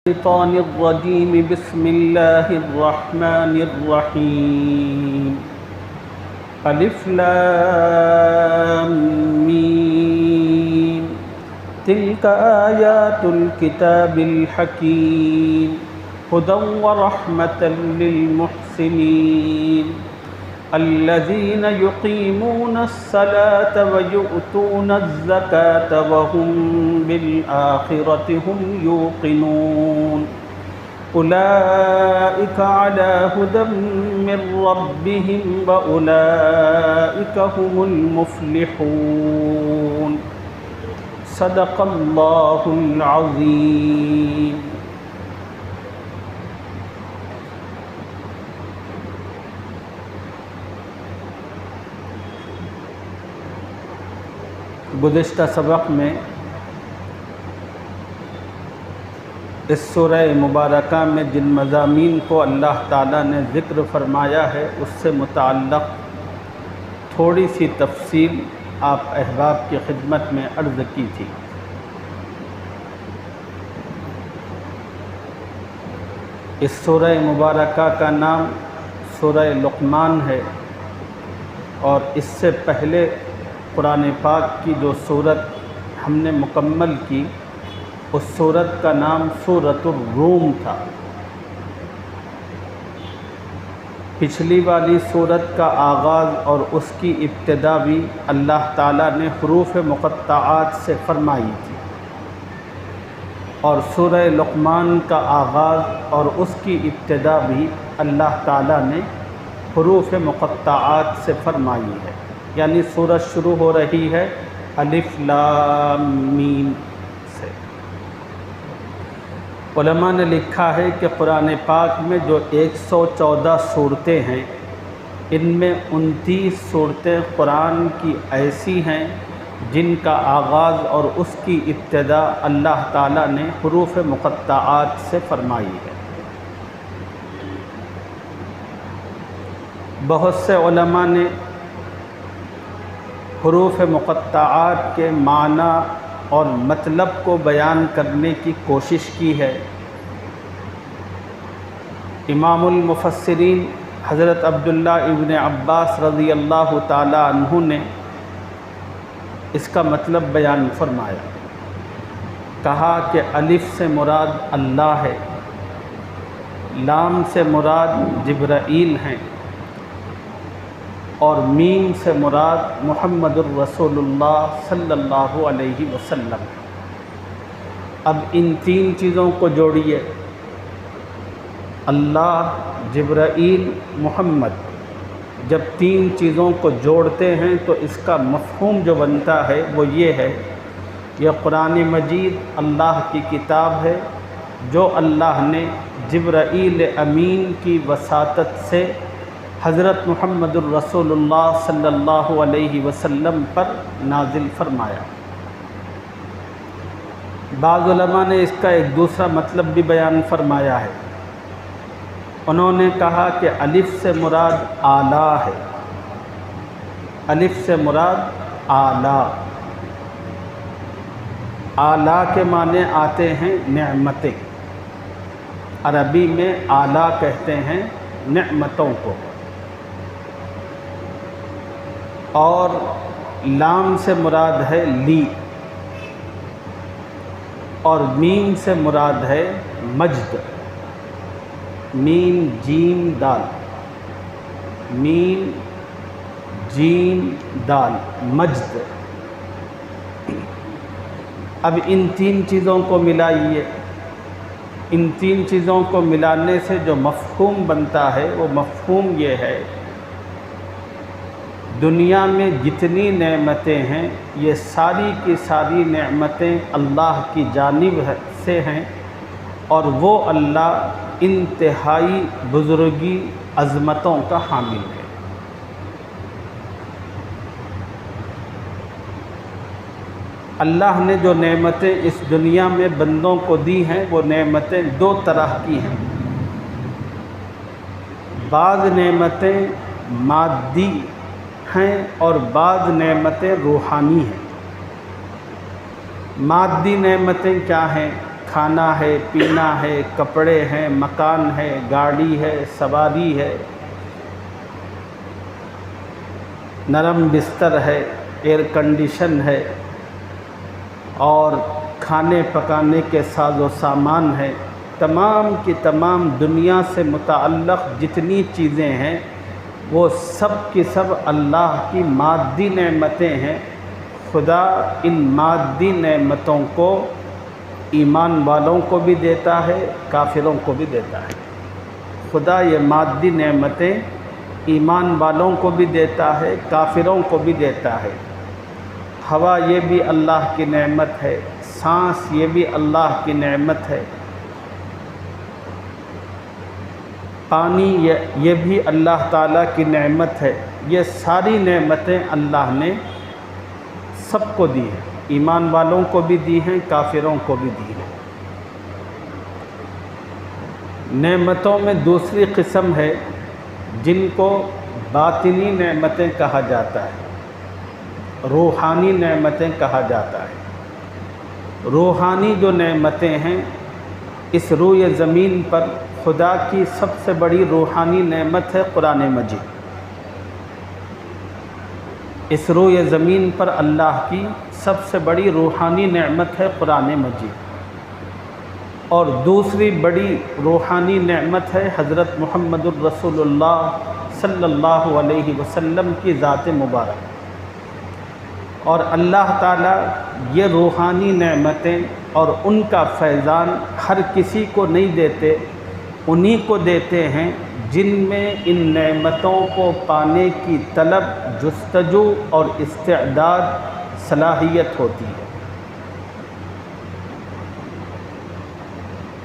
الشيطان الرجيم بسم الله الرحمن الرحيم الف لام ميم تلك آيات الكتاب الحكيم هدى ورحمة للمحسنين الذين يقيمون الصلاة ويؤتون الزكاة وهم بالآخرة هم يوقنون أولئك على هدى من ربهم وأولئك هم المفلحون صدق الله العظيم۔ گزشتہ سبق میں اس سورہ مبارکہ میں جن مضامین کو اللہ تعالیٰ نے ذکر فرمایا ہے اس سے متعلق تھوڑی سی تفصیل آپ احباب کی خدمت میں عرض کی تھی۔ اس سورہ مبارکہ کا نام سورہ لقمان ہے، اور اس سے پہلے قرآن پاک کی جو سورت ہم نے مکمل کی اس سورت کا نام سورۃ الروم تھا۔ پچھلی والی سورت کا آغاز اور اس کی ابتدا بھی اللہ تعالیٰ نے حروف مقطعات سے فرمائی تھی، اور سورہ لقمان کا آغاز اور اس کی ابتدا بھی اللہ تعالیٰ نے حروف مقطعات سے فرمائی ہے، یعنی سورت شروع ہو رہی ہے الف لام میم سے۔ علماء نے لکھا ہے کہ قرآن پاک میں جو 114 صورتیں ہیں، ان میں 29 صورتیں قرآن کی ایسی ہیں جن کا آغاز اور اس کی ابتدا اللہ تعالیٰ نے حروف مقطعات سے فرمائی ہے۔ بہت سے علماء نے حروف مقطعات کے معنی اور مطلب کو بیان کرنے کی کوشش کی ہے۔ امام المفسرین حضرت عبداللہ ابن عباس رضی اللہ تعالی عنہ نے اس کا مطلب بیان فرمایا، کہا کہ الف سے مراد اللہ ہے، لام سے مراد جبرائیل ہیں، اور میم سے مراد محمد الرسول اللہ صلی اللہ علیہ وسلم۔ اب ان تین چیزوں کو جوڑیے، اللہ، جبرائیل، محمد، جب تین چیزوں کو جوڑتے ہیں تو اس کا مفہوم جو بنتا ہے وہ یہ ہے، یہ قرآن مجید اللہ کی کتاب ہے جو اللہ نے جبرائیل امین کی وساطت سے حضرت محمد الرسول اللہ صلی اللہ علیہ وسلم پر نازل فرمایا۔ بعض علماء نے اس کا ایک دوسرا مطلب بھی بیان فرمایا ہے، انہوں نے کہا کہ الف سے مراد اعلیٰ ہے، الف سے مراد اعلیٰ، اعلیٰ کے معنی آتے ہیں نعمتیں، عربی میں اعلیٰ کہتے ہیں نعمتوں کو، اور لام سے مراد ہے لی، اور میم سے مراد ہے مجد، میم جیم دال، میم جیم دال، مجد۔ اب ان تین چیزوں کو ملائیے، ان تین چیزوں کو ملانے سے جو مفہوم بنتا ہے وہ مفہوم یہ ہے، دنیا میں جتنی نعمتیں ہیں یہ ساری کی ساری نعمتیں اللہ کی جانب سے ہیں، اور وہ اللہ انتہائی بزرگی عظمتوں کا حامل ہے۔ اللہ نے جو نعمتیں اس دنیا میں بندوں کو دی ہیں وہ نعمتیں دو طرح کی ہیں، بعض نعمتیں مادی ہیں اور بعض نعمتیں روحانی ہیں۔ مادی نعمتیں کیا ہیں؟ کھانا ہے، پینا ہے، کپڑے ہیں، مکان ہے، گاڑی ہے، سواری ہے، نرم بستر ہے، ایئر کنڈیشن ہے، اور کھانے پکانے کے ساز و سامان ہے، تمام کی تمام دنیا سے متعلق جتنی چیزیں ہیں وہ سب کی سب اللہ کی مادی نعمتیں ہیں۔ خدا ان مادی نعمتوں کو ایمان والوں کو بھی دیتا ہے، کافروں کو بھی دیتا ہے۔ خدا یہ مادی نعمتیں ایمان والوں کو بھی دیتا ہے، کافروں کو بھی دیتا ہے۔ ہوا یہ بھی اللہ کی نعمت ہے، سانس یہ بھی اللہ کی نعمت ہے، پانی یہ بھی اللہ تعالیٰ کی نعمت ہے۔ یہ ساری نعمتیں اللہ نے سب کو دی ہیں، ایمان والوں کو بھی دی ہیں، کافروں کو بھی دی ہیں۔ نعمتوں میں دوسری قسم ہے جن کو باطنی نعمتیں کہا جاتا ہے، روحانی نعمتیں کہا جاتا ہے۔ روحانی جو نعمتیں ہیں، اس روئے زمین پر خدا کی سب سے بڑی روحانی نعمت ہے قرآن مجید۔ اس روئے زمین پر اللہ کی سب سے بڑی روحانی نعمت ہے قرآن مجید، اور دوسری بڑی روحانی نعمت ہے حضرت محمد الرسول اللہ صلی اللہ علیہ وسلم کی ذات مبارک۔ اور اللہ تعالیٰ یہ روحانی نعمتیں اور ان کا فیضان ہر کسی کو نہیں دیتے، انہی کو دیتے ہیں جن میں ان نعمتوں کو پانے کی طلب، جستجو اور استعداد، صلاحیت ہوتی ہے۔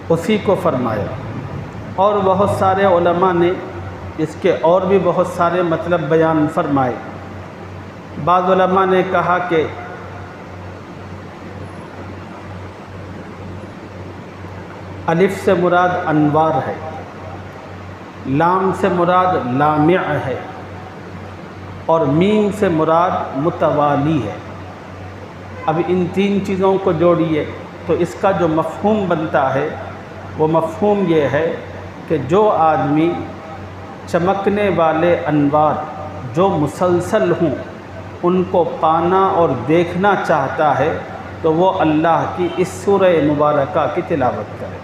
اسی کو فرمایا۔ اور بہت سارے علماء نے اس کے اور بھی بہت سارے مطلب بیان فرمائے۔ بعض علماء نے کہا کہ الف سے مراد انوار ہے، لام سے مراد لامع ہے، اور میم سے مراد متوالی ہے۔ اب ان تین چیزوں کو جوڑیے تو اس کا جو مفہوم بنتا ہے وہ مفہوم یہ ہے کہ جو آدمی چمکنے والے انوار جو مسلسل ہوں ان کو پانا اور دیکھنا چاہتا ہے تو وہ اللہ کی اس سورہ مبارکہ کی تلاوت کرے۔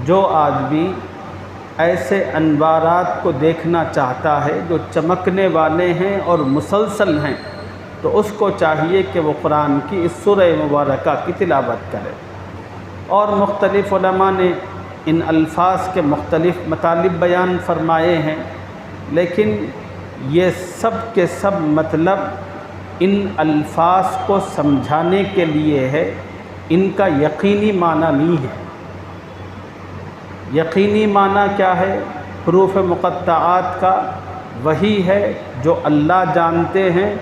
جو آدمی ایسے انوارات کو دیکھنا چاہتا ہے جو چمکنے والے ہیں اور مسلسل ہیں تو اس کو چاہیے کہ وہ قرآن کی اس سورہ مبارکہ کی تلاوت کرے۔ اور مختلف علماء نے ان الفاظ کے مختلف مطالب بیان فرمائے ہیں، لیکن یہ سب کے سب مطلب ان الفاظ کو سمجھانے کے لیے ہے، ان کا یقینی معنی نہیں ہے۔ یقینی معنی کیا ہے؟ حروف مقطعات کا وہی ہے جو اللہ جانتے ہیں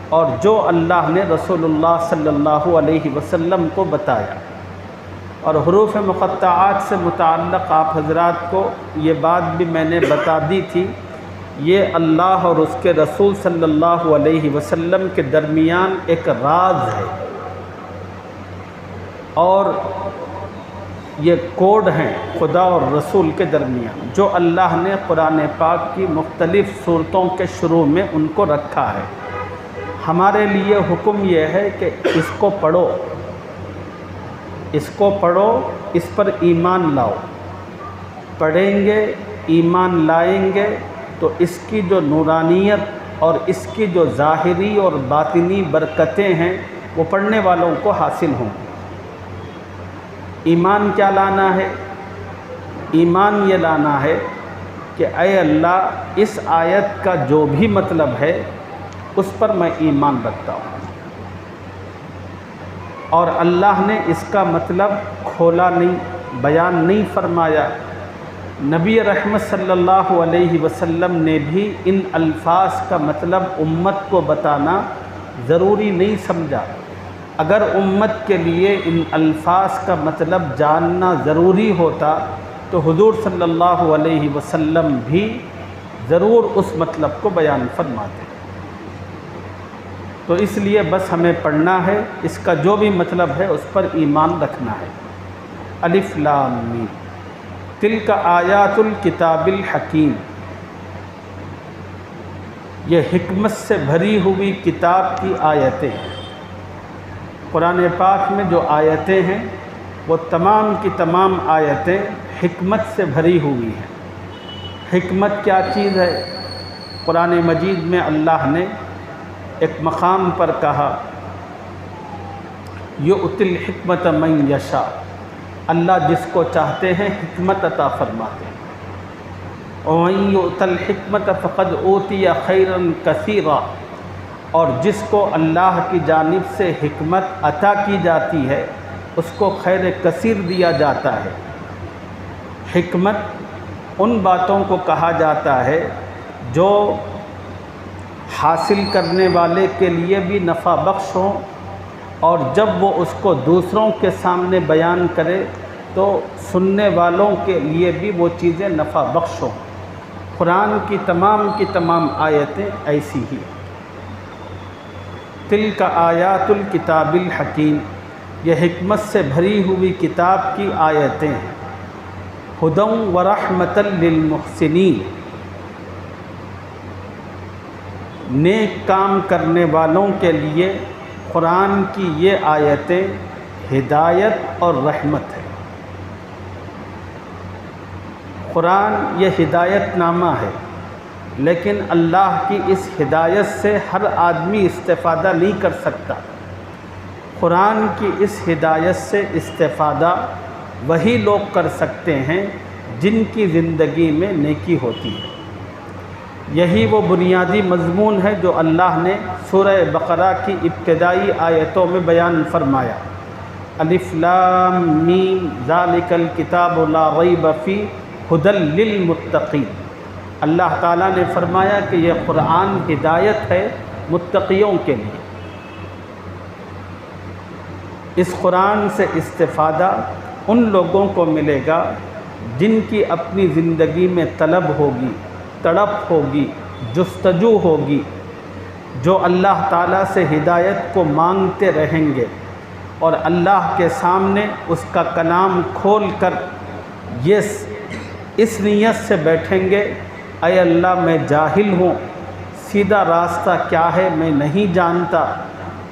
اور جو اللہ نے رسول اللہ صلی اللہ علیہ وسلم کو بتایا۔ اور حروف مقطعات سے متعلق آپ حضرات کو یہ بات بھی میں نے بتا دی تھی، یہ اللہ اور اس کے رسول صلی اللہ علیہ وسلم کے درمیان ایک راز ہے، اور یہ کوڈ ہیں خدا اور رسول کے درمیان جو اللہ نے قرآن پاک کی مختلف صورتوں کے شروع میں ان کو رکھا ہے۔ ہمارے لیے حکم یہ ہے کہ اس کو پڑھو، اس کو پڑھو، اس پر ایمان لاؤ۔ پڑھیں گے، ایمان لائیں گے تو اس کی جو نورانیت اور اس کی جو ظاہری اور باطنی برکتیں ہیں وہ پڑھنے والوں کو حاصل ہوں۔ ایمان کیا لانا ہے؟ ایمان یہ لانا ہے کہ اے اللہ اس آیت کا جو بھی مطلب ہے اس پر میں ایمان رکھتا ہوں، اور اللہ نے اس کا مطلب کھولا نہیں، بیان نہیں فرمایا۔ نبی رحمت صلی اللہ علیہ وسلم نے بھی ان الفاظ کا مطلب امت کو بتانا ضروری نہیں سمجھا۔ اگر امت کے لیے ان الفاظ کا مطلب جاننا ضروری ہوتا تو حضور صلی اللہ علیہ وسلم بھی ضرور اس مطلب کو بیان فرماتے۔ تو اس لیے بس ہمیں پڑھنا ہے، اس کا جو بھی مطلب ہے اس پر ایمان رکھنا ہے۔ الف لام میم تلک آیات الکتاب الحکیم، یہ حکمت سے بھری ہوئی کتاب کی آیتیں ہیں۔ قرآن پاک میں جو آیتیں ہیں وہ تمام کی تمام آیتیں حکمت سے بھری ہوئی ہیں۔ حکمت کیا چیز ہے؟ قرآن مجید میں اللہ نے ایک مقام پر کہا یؤتی الحکمت من یشاء، اللہ جس کو چاہتے ہیں حکمت عطا فرماتے ہیں۔ وَمَن یؤت الحکمت فقد اوتی خیرا کثیرا، اور جس کو اللہ کی جانب سے حکمت عطا کی جاتی ہے اس کو خیر کثیر دیا جاتا ہے۔ حکمت ان باتوں کو کہا جاتا ہے جو حاصل کرنے والے کے لیے بھی نفع بخش ہوں، اور جب وہ اس کو دوسروں کے سامنے بیان کرے تو سننے والوں کے لیے بھی وہ چیزیں نفع بخش ہوں۔ قرآن کی تمام آیتیں ایسی ہی۔ تلک آیات الکتاب الحکیم، یہ حکمت سے بھری ہوئی کتاب کی آیتیں ہیں۔ ہدی ورحمۃ للمحسنین، نیک کام کرنے والوں کے لیے قرآن کی یہ آیتیں ہدایت اور رحمت ہے۔ قرآن یہ ہدایت نامہ ہے، لیکن اللہ کی اس ہدایت سے ہر آدمی استفادہ نہیں کر سکتا۔ قرآن کی اس ہدایت سے استفادہ وہی لوگ کر سکتے ہیں جن کی زندگی میں نیکی ہوتی ہے۔ یہی وہ بنیادی مضمون ہے جو اللہ نے سورہ بقرہ کی ابتدائی آیتوں میں بیان فرمایا۔ الف لام میم ذالک الکتاب لا ریب فیہ ھدی للمتقین، اللہ تعالیٰ نے فرمایا کہ یہ قرآن ہدایت ہے متقیوں کے لیے۔ اس قرآن سے استفادہ ان لوگوں کو ملے گا جن کی اپنی زندگی میں طلب ہوگی، تڑپ ہوگی، جستجو ہوگی، جو اللہ تعالیٰ سے ہدایت کو مانگتے رہیں گے اور اللہ کے سامنے اس کا کلام کھول کر اس نیت سے بیٹھیں گے، اے اللہ میں جاہل ہوں، سیدھا راستہ کیا ہے میں نہیں جانتا،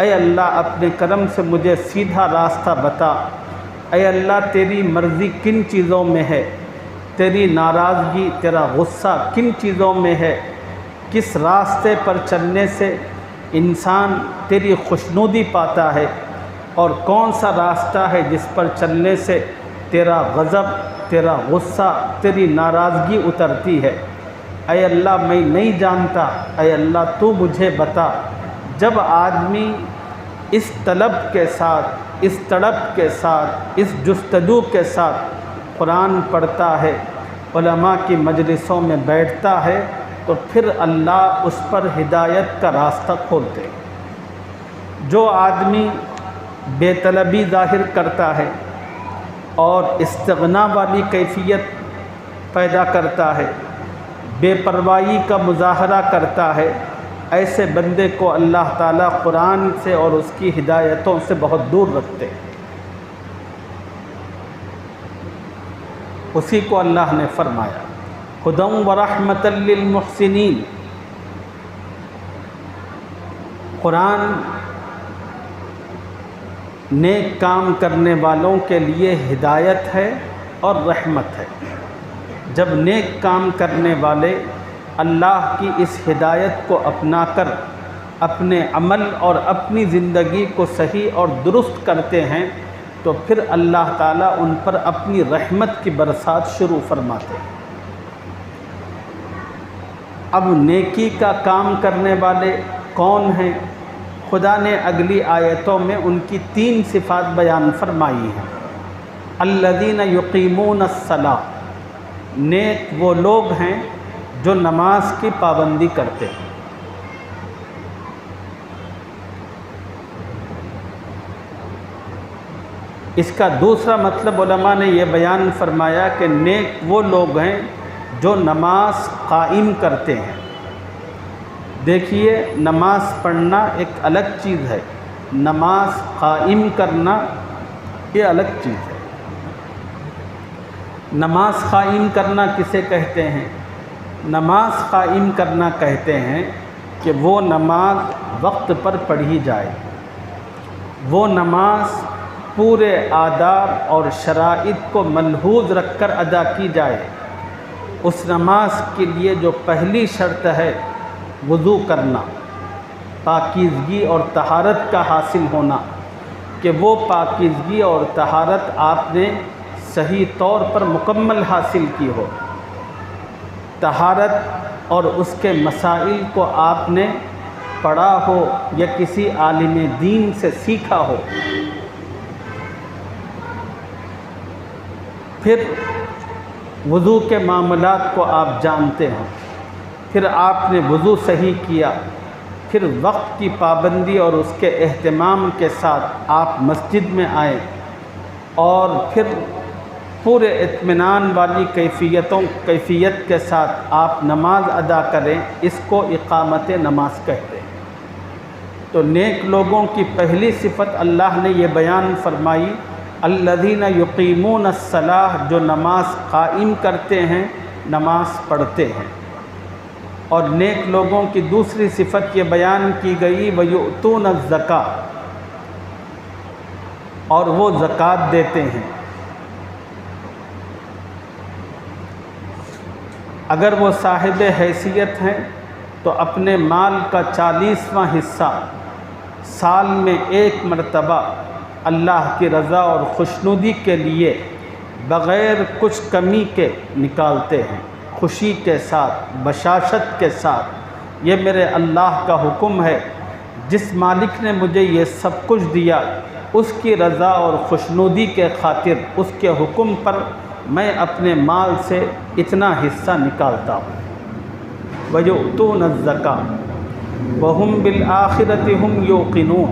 اے اللہ اپنے کرم سے مجھے سیدھا راستہ بتا، اے اللہ تیری مرضی کن چیزوں میں ہے، تیری ناراضگی، تیرا غصہ کن چیزوں میں ہے، کس راستے پر چلنے سے انسان تیری خوشنودی پاتا ہے، اور کون سا راستہ ہے جس پر چلنے سے تیرا غضب، تیرا غصہ، تیری ناراضگی اترتی ہے۔ اے اللہ میں نہیں جانتا، اے اللہ تو مجھے بتا۔ جب آدمی اس طلب کے ساتھ، اس تڑپ کے ساتھ، اس جستجو کے ساتھ قرآن پڑھتا ہے، علماء کی مجلسوں میں بیٹھتا ہے، تو پھر اللہ اس پر ہدایت کا راستہ کھولتے ہیں۔ جو آدمی بے طلبی ظاہر کرتا ہے اور استغنا والی کیفیت پیدا کرتا ہے، بے پرواہی کا مظاہرہ کرتا ہے، ایسے بندے کو اللہ تعالیٰ قرآن سے اور اس کی ہدایتوں سے بہت دور رکھتے ہیں۔ اسی کو اللہ نے فرمایا ہدی ورحمۃ للمحسنین، قرآن نیک کام کرنے والوں کے لیے ہدایت ہے اور رحمت ہے۔ جب نیک کام کرنے والے اللہ کی اس ہدایت کو اپنا کر اپنے عمل اور اپنی زندگی کو صحیح اور درست کرتے ہیں تو پھر اللہ تعالیٰ ان پر اپنی رحمت کی برسات شروع فرماتے ہیں۔ اب نیکی کا کام کرنے والے کون ہیں؟ خدا نے اگلی آیتوں میں ان کی 3 صفات بیان فرمائی ہیں۔ الذین یقیمون الصلاۃ، نیک وہ لوگ ہیں جو نماز کی پابندی کرتے ہیں۔ اس کا دوسرا مطلب علماء نے یہ بیان فرمایا کہ نیک وہ لوگ ہیں جو نماز قائم کرتے ہیں۔ دیکھیے نماز پڑھنا ایک الگ چیز ہے، نماز قائم کرنا یہ الگ چیز ہے۔ نماز قائم کرنا کسے کہتے ہیں؟ نماز قائم کرنا کہتے ہیں کہ وہ نماز وقت پر پڑھی جائے، وہ نماز پورے آداب اور شرائط کو ملحوظ رکھ کر ادا کی جائے۔ اس نماز کے لیے جو پہلی شرط ہے وضو کرنا، پاکیزگی اور طہارت کا حاصل ہونا، کہ وہ پاکیزگی اور طہارت آپ نے صحیح طور پر مکمل حاصل کی ہو، طہارت اور اس کے مسائل کو آپ نے پڑھا ہو یا کسی عالم دین سے سیکھا ہو۔ پھر وضو کے معاملات کو آپ جانتے ہیں، پھر آپ نے وضو صحیح کیا، پھر وقت کی پابندی اور اس کے اہتمام کے ساتھ آپ مسجد میں آئیں اور پھر پورے اطمینان والی کیفیت کے ساتھ آپ نماز ادا کریں، اس کو اقامت نماز کہتے ہیں۔ تو نیک لوگوں کی پہلی صفت اللہ نے یہ بیان فرمائی، الذین یقیمون الصلاۃ، جو نماز قائم کرتے ہیں، نماز پڑھتے ہیں۔ اور نیک لوگوں کی دوسری صفت یہ بیان کی گئی، وَيُؤْتُونَ الزَّكَاةَ، اور وہ زکوٰۃ دیتے ہیں۔ اگر وہ صاحب حیثیت ہیں تو اپنے مال کا 40واں حصہ سال میں ایک مرتبہ اللہ کی رضا اور خوشنودی کے لیے بغیر کچھ کمی کے نکالتے ہیں، خوشی کے ساتھ، بشاشت کے ساتھ۔ یہ میرے اللہ کا حکم ہے، جس مالک نے مجھے یہ سب کچھ دیا، اس کی رضا اور خوشنودی کے خاطر اس کے حکم پر میں اپنے مال سے اتنا حصہ نکالتا ہوں۔ وَيُؤْتُونَ الزَّكَاةَ وَهُمْ بِالْآخِرَةِ هُمْ يُوقِنُونَ،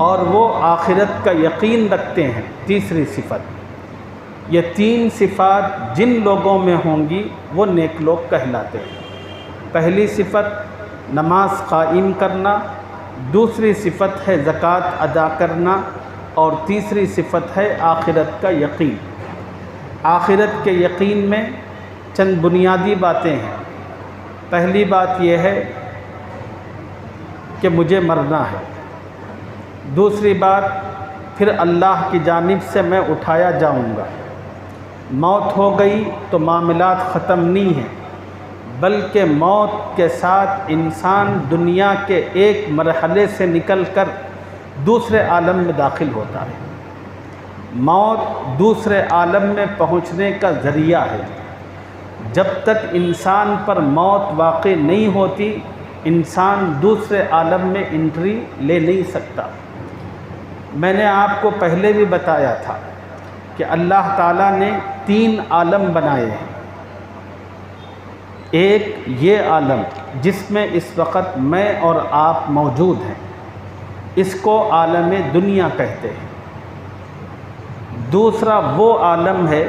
اور وہ آخرت کا یقین رکھتے ہیں۔ تیسری صفت، یہ تین صفات جن لوگوں میں ہوں گی وہ نیک لوگ کہلاتے ہیں۔ پہلی صفت نماز قائم کرنا، دوسری صفت ہے زکوٰۃ ادا کرنا، اور تیسری صفت ہے آخرت کا یقین۔ آخرت کے یقین میں چند بنیادی باتیں ہیں۔ پہلی بات یہ ہے کہ مجھے مرنا ہے۔ دوسری بات، پھر اللہ کی جانب سے میں اٹھایا جاؤں گا۔ موت ہو گئی تو معاملات ختم نہیں ہیں، بلکہ موت کے ساتھ انسان دنیا کے ایک مرحلے سے نکل کر دوسرے عالم میں داخل ہوتا ہے۔ موت دوسرے عالم میں پہنچنے کا ذریعہ ہے۔ جب تک انسان پر موت واقع نہیں ہوتی، انسان دوسرے عالم میں انٹری لے نہیں سکتا۔ میں نے آپ کو پہلے بھی بتایا تھا کہ اللہ تعالیٰ نے 3 عالم بنائے ہیں۔ ایک یہ عالم جس میں اس وقت میں اور آپ موجود ہیں، اس کو عالم دنیا کہتے ہیں۔ دوسرا وہ عالم ہے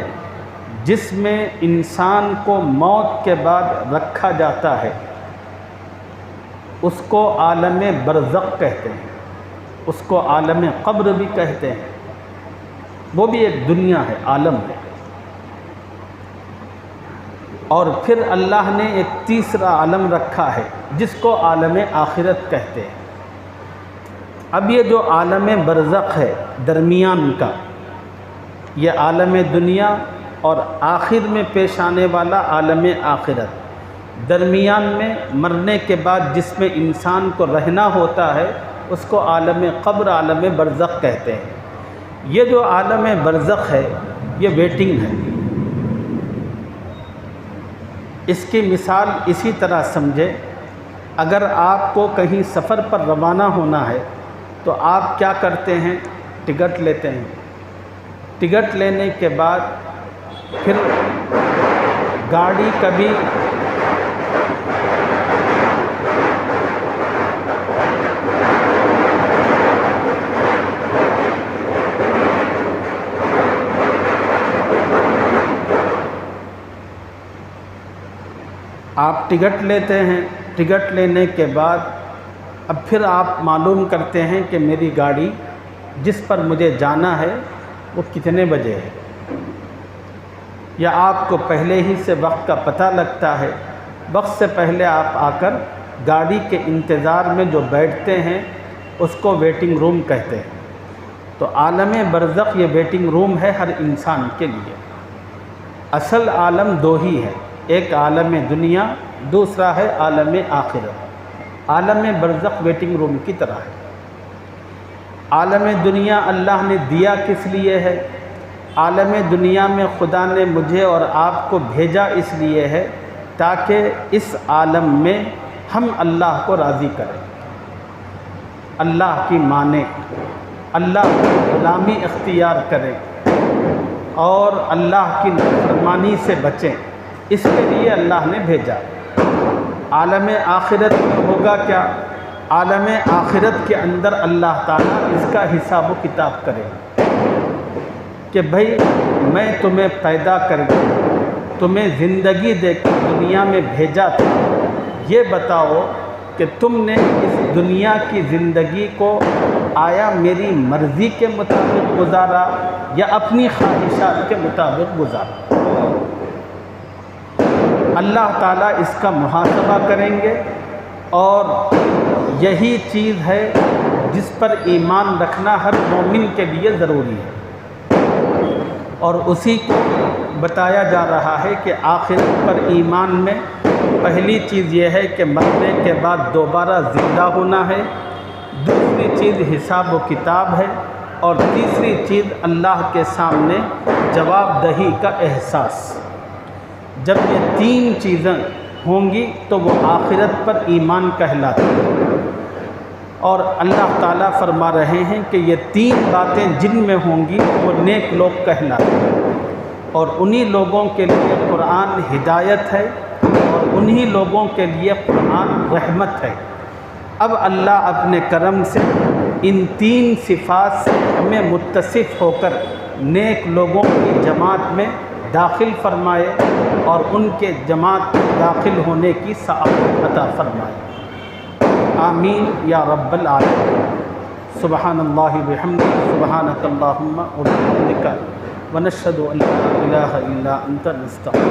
جس میں انسان کو موت کے بعد رکھا جاتا ہے، اس کو عالم برزخ کہتے ہیں، اس کو عالم قبر بھی کہتے ہیں۔ وہ بھی ایک دنیا ہے، عالم ہے۔ اور پھر اللہ نے ایک تیسرا عالم رکھا ہے جس کو عالم آخرت کہتے ہیں۔ اب یہ جو عالم برزخ ہے درمیان کا، یہ عالم دنیا اور آخر میں پیش آنے والا عالم آخرت، درمیان میں مرنے کے بعد جس میں انسان کو رہنا ہوتا ہے، اس کو عالم قبر، عالم برزخ کہتے ہیں۔ یہ جو عالم برزخ ہے یہ ویٹنگ ہے۔ اس کی مثال اسی طرح سمجھے، اگر آپ کو کہیں سفر پر روانہ ہونا ہے تو آپ کیا کرتے ہیں؟ ٹکٹ لیتے ہیں۔ ٹکٹ لینے کے بعد پھر گاڑی کبھی آپ ٹکٹ لیتے ہیں، ٹکٹ لینے کے بعد اب پھر آپ معلوم کرتے ہیں کہ میری گاڑی جس پر مجھے جانا ہے وہ کتنے بجے ہے، یا آپ کو پہلے ہی سے وقت کا پتہ لگتا ہے، وقت سے پہلے آپ آ کر گاڑی کے انتظار میں جو بیٹھتے ہیں اس کو ویٹنگ روم کہتے ہیں۔ تو عالم برزخ یہ ویٹنگ روم ہے ہر انسان کے لیے۔ اصل عالم دو ہی ہے، ایک عالم دنیا، دوسرا ہے عالم آخرت۔ عالم برزخ ویٹنگ روم کی طرح ہے۔ عالم دنیا اللہ نے دیا کس لیے ہے؟ عالم دنیا میں خدا نے مجھے اور آپ کو بھیجا اس لیے ہے تاکہ اس عالم میں ہم اللہ کو راضی کریں، اللہ کی مانیں، اللہ کی غلامی اختیار کریں اور اللہ کی نافرمانی سے بچیں، اس کے لیے اللہ نے بھیجا۔ عالم آخرت میں ہوگا کیا؟ عالم آخرت کے اندر اللہ تعالیٰ اس کا حساب و کتاب کرے کہ بھئی میں تمہیں پیدا کر کے تمہیں زندگی دے کے دنیا میں بھیجا تھا، یہ بتاؤ کہ تم نے اس دنیا کی زندگی کو آیا میری مرضی کے مطابق گزارا یا اپنی خواہشات کے مطابق گزارا؟ اللہ تعالیٰ اس کا محاسبہ کریں گے، اور یہی چیز ہے جس پر ایمان رکھنا ہر مومن کے لیے ضروری ہے، اور اسی کو بتایا جا رہا ہے کہ آخرت پر ایمان میں پہلی چیز یہ ہے کہ مرنے کے بعد دوبارہ زندہ ہونا ہے، دوسری چیز حساب و کتاب ہے، اور تیسری چیز اللہ کے سامنے جواب دہی کا احساس۔ جب یہ تین چیزیں ہوں گی تو وہ آخرت پر ایمان کہلاتی ہے، اور اللہ تعالیٰ فرما رہے ہیں کہ یہ تین باتیں جن میں ہوں گی وہ نیک لوگ کہلاتے ہیں، اور انہی لوگوں کے لیے قرآن ہدایت ہے، اور انہی لوگوں کے لیے قرآن رحمت ہے۔ اب اللہ اپنے کرم سے ان تین صفات سے ہمیں متصف ہو کر نیک لوگوں کی جماعت میں داخل فرمائے اور ان کے جماعت میں داخل ہونے کی سعادت عطا فرمائے۔ آمین یا رب العالمین۔ سبحان اللہ بحمدہ، سبحانک اللہم و بحمدک، ونشہد ان لا الہ الا انت نستغفرک۔